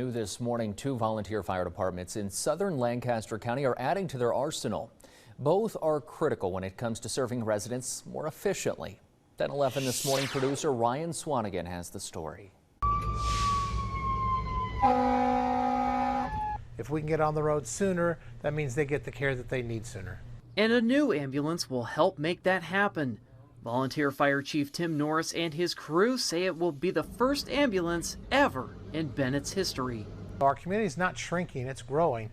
New this morning, 2 volunteer fire departments in southern Lancaster County are adding to their arsenal. Both are critical when it comes to serving residents more efficiently. 10:11 this morning, producer Ryan Swanigan has the story. If we can get on the road sooner, that means they get the care that they need sooner. And a new ambulance will help make that happen. Volunteer Fire Chief Tim Norris and his crew say it will be the first ambulance ever in Bennet's history. Our community is not shrinking, it's growing,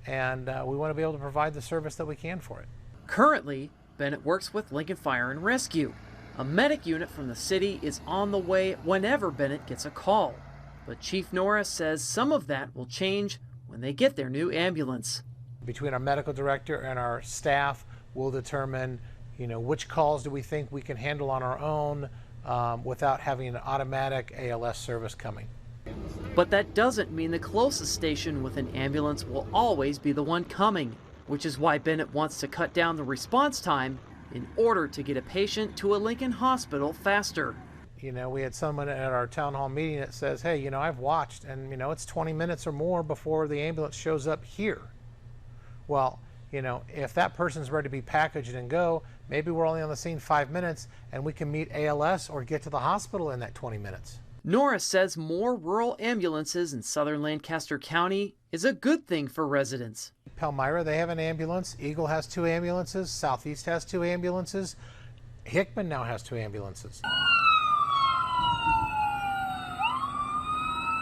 and we want to be able to provide the service that we can for it. Currently, Bennet works with Lincoln Fire and Rescue. A medic unit from the city is on the way whenever Bennet gets a call. But Chief Norris says some of that will change when they get their new ambulance. Between our medical director and our staff, we'll determine which calls do we think we can handle on our own without having an automatic ALS service coming. But that doesn't mean the closest station with an ambulance will always be the one coming, which is why Bennet wants to cut down the response time in order to get a patient to a Lincoln hospital faster. We had someone at our town hall meeting that says, hey, I've watched and it's 20 minutes or more before the ambulance shows up here. Well, if that person's ready to be packaged and go, maybe we're only on the scene 5 minutes and we can meet ALS or get to the hospital in that 20 minutes. Norris says more rural ambulances in southern Lancaster County is a good thing for residents. Palmyra, they have an ambulance. Eagle has 2 ambulances. Southeast has 2 ambulances. Hickman now has 2 ambulances.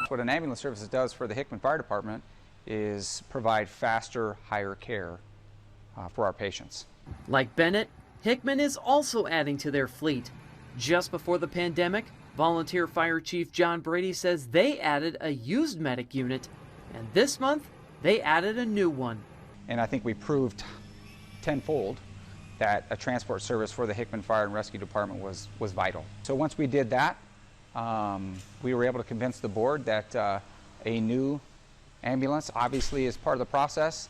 What an ambulance service does for the Hickman Fire Department is provide faster, higher care for our patients. Like Bennet, Hickman is also adding to their fleet. Just before the pandemic, Volunteer Fire Chief John Brady says they added a used medic unit, and this month they added a new one. And I think we proved tenfold that a transport service for the Hickman Fire and Rescue Department was vital. So once we did that, we were able to convince the board that a new ambulance obviously is part of the process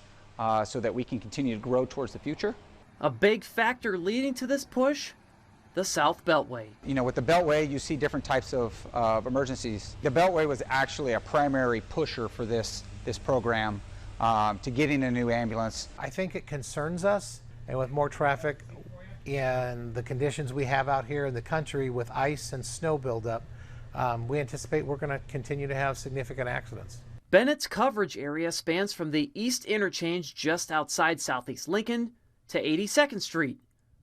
so that we can continue to grow towards the future. A big factor leading to this push, the South Beltway. With the Beltway, you see different types of emergencies. The Beltway was actually a primary pusher for this program to getting a new ambulance. I think it concerns us, and with more traffic in the conditions we have out here in the country with ice and snow buildup, we anticipate we're going to continue to have significant accidents. Bennet's coverage area spans from the East Interchange just outside Southeast Lincoln to 82nd Street,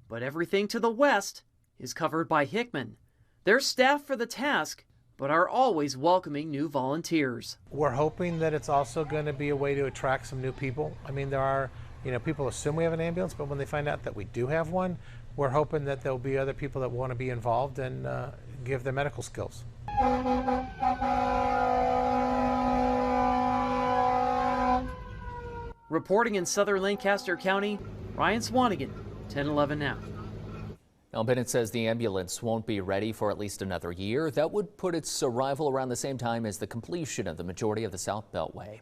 but everything to the west is covered by Hickman. They're staffed for the task, but are always welcoming new volunteers. We're hoping that it's also going to be a way to attract some new people. I mean, there are, people assume we have an ambulance, but when they find out that we do have one, we're hoping that there'll be other people that want to be involved and give their medical skills. Reporting in southern Lancaster County, Ryan Swanigan, 10:11 now. Now, Bennet says the ambulance won't be ready for at least another year. That would put its arrival around the same time as the completion of the majority of the South Beltway.